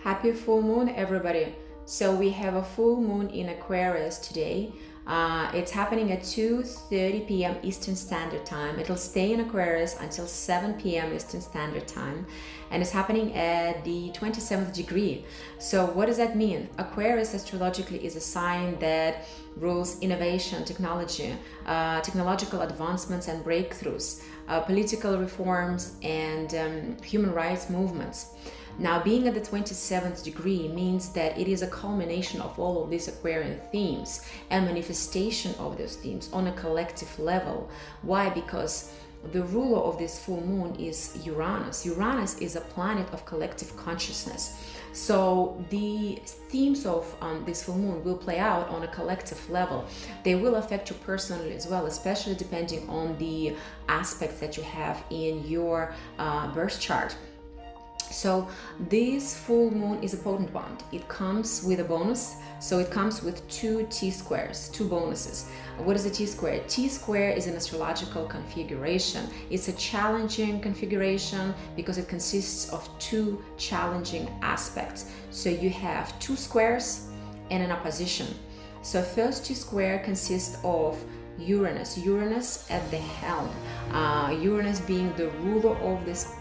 Happy full moon, everybody. So we have a full moon in Aquarius today. It's happening at 2:30 p.m. Eastern Standard Time. It'll stay in Aquarius until 7 p.m. Eastern Standard Time, and it's happening at the 27th degree. So what does that mean? Aquarius astrologically is a sign that rules innovation, technology, technological advancements and breakthroughs, political reforms, and human rights movements. Now, being at the 27th degree means that it is a culmination of all of these Aquarian themes and manifestation of those themes on a collective level. Why? Because the ruler of this full moon is Uranus. Uranus is a planet of collective consciousness. So the themes of this full moon will play out on a collective level. They will affect you personally as well, especially depending on the aspects that you have in your birth chart. So this full moon is a potent one. It comes with a bonus. So it comes with two T-squares, two bonuses. What is a T-square? T-square is an astrological configuration. It's a challenging configuration because it consists of two challenging aspects. So you have two squares and an opposition. So first T-square consists of Uranus at the helm. Uranus being the ruler of this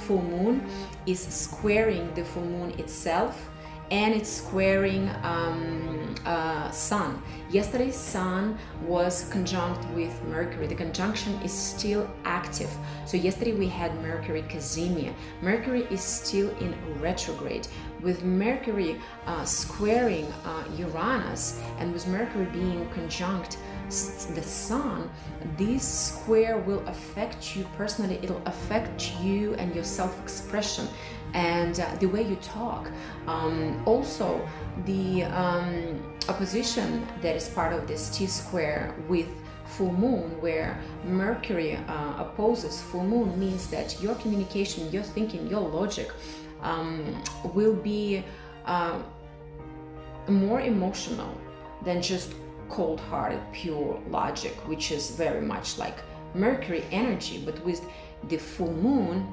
full moon is squaring the full moon itself, and it's squaring Sun. Yesterday's Sun was conjunct with Mercury. The conjunction is still active. So yesterday we had Mercury Casimir. Mercury is still in retrograde. With Mercury squaring Uranus, and with Mercury being conjunct the Sun, this square will affect you personally. It'll affect you and your self-expression and the way you talk. Also, the opposition that is part of this T-square with full moon, where Mercury opposes full moon, means that your communication, your thinking, your logic will be more emotional than just cold-hearted, pure logic, which is very much like Mercury energy. But with the full moon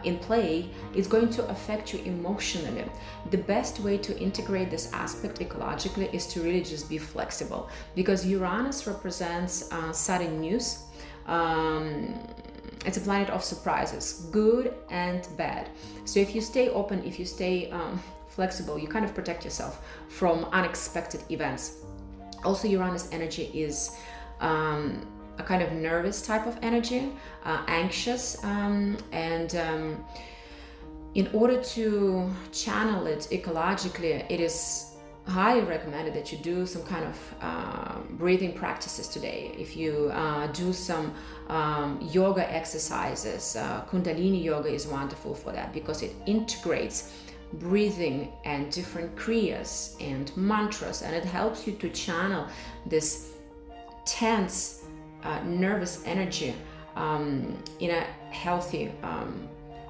in play, it's going to affect you emotionally. The best way to integrate this aspect ecologically is to really just be flexible, because Uranus represents sudden news. It's a planet of surprises, good and bad. So if you stay open, if you stay flexible, you kind of protect yourself from unexpected events. Also, Uranus energy is a kind of nervous type of energy, anxious, and in order to channel it ecologically, it is highly recommended that you do some kind of breathing practices today. If you do some yoga exercises, Kundalini yoga is wonderful for that, because it integrates breathing and different kriyas and mantras, and it helps you to channel this tense nervous energy in a healthy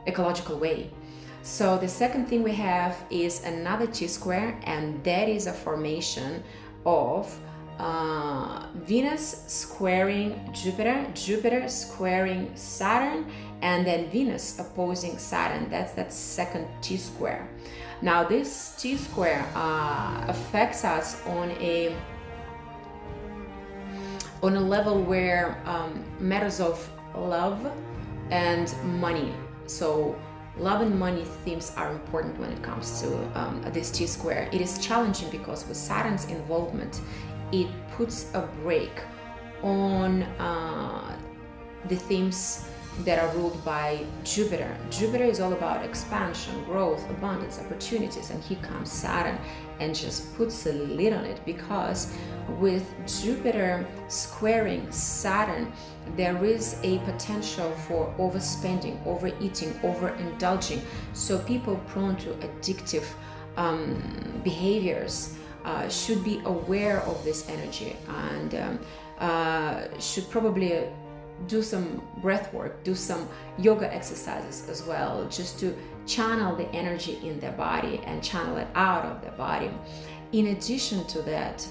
ecological way. So the second thing we have is another T-square, and that is a formation of Venus squaring Jupiter, Jupiter squaring Saturn, and then Venus opposing Saturn. That's that second T-square. Now this T-square affects us on a level where matters of love and money. So love and money themes are important when it comes to this T-square. It is challenging because with Saturn's involvement, it puts a break on the themes that are ruled by Jupiter. Jupiter is all about expansion, growth, abundance, opportunities, and here comes Saturn and just puts a lid on it, because with Jupiter squaring Saturn, there is a potential for overspending, overeating, overindulging. So people prone to addictive behaviors should be aware of this energy, and should probably do some breath work, do some yoga exercises as well, just to channel the energy in their body and channel it out of their body. In addition to that,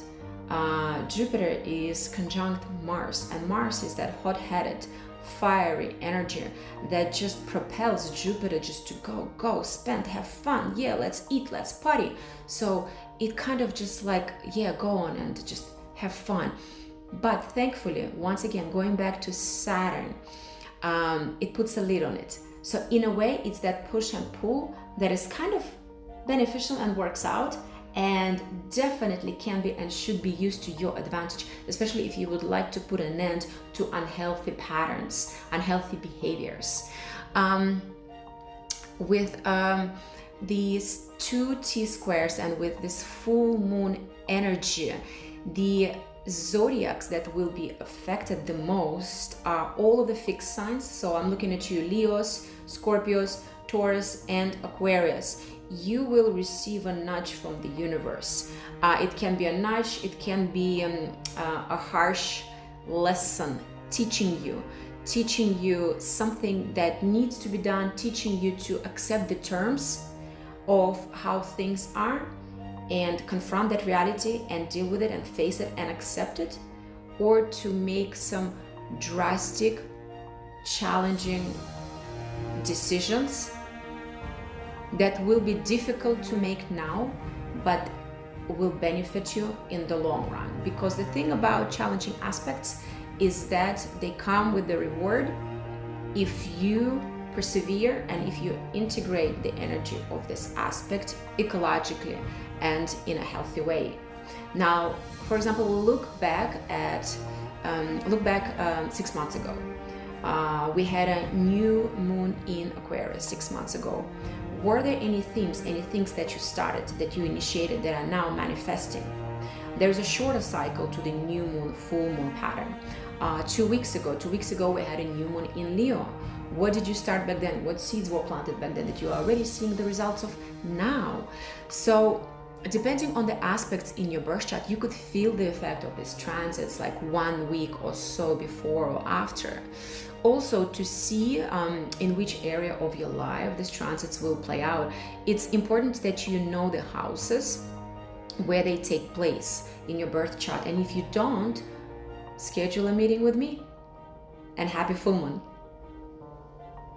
Jupiter is conjunct Mars, and Mars is that hot-headed, fiery energy that just propels Jupiter just to go, spend, have fun. Yeah, let's eat, let's party. So it kind of just like, yeah, go on and just have fun. But thankfully, once again, going back to Saturn, it puts a lid on it. So in a way, it's that push and pull that is kind of beneficial and works out, and definitely can be and should be used to your advantage, especially if you would like to put an end to unhealthy patterns, unhealthy behaviors. With these two T-squares and with this full moon energy, the zodiacs that will be affected the most are all of the fixed signs. So I'm looking at you, Leos, Scorpios, Taurus, and Aquarius. You will receive a nudge from the universe. It can be a nudge, it can be a harsh lesson teaching you something that needs to be done, teaching you to accept the terms of how things are and confront that reality and deal with it and face it and accept it, or to make some drastic, challenging decisions that will be difficult to make now, but will benefit you in the long run. Because the thing about challenging aspects is that they come with the reward if you persevere and if you integrate the energy of this aspect ecologically and in a healthy way. Now, for example, we'll look back 6 months ago. We had a new moon in Aquarius 6 months ago. Were there any themes, any things that you started, that you initiated, that are now manifesting? There's a shorter cycle to the new moon, full moon pattern. 2 weeks ago, we had a new moon in Leo. What did you start back then? What seeds were planted back then that you are already seeing the results of now? So depending on the aspects in your birth chart, you could feel the effect of these transits like 1 week or so before or after. Also, to see in which area of your life these transits will play out, it's important that you know the houses where they take place in your birth chart. And if you don't, schedule a meeting with me, and happy full moon.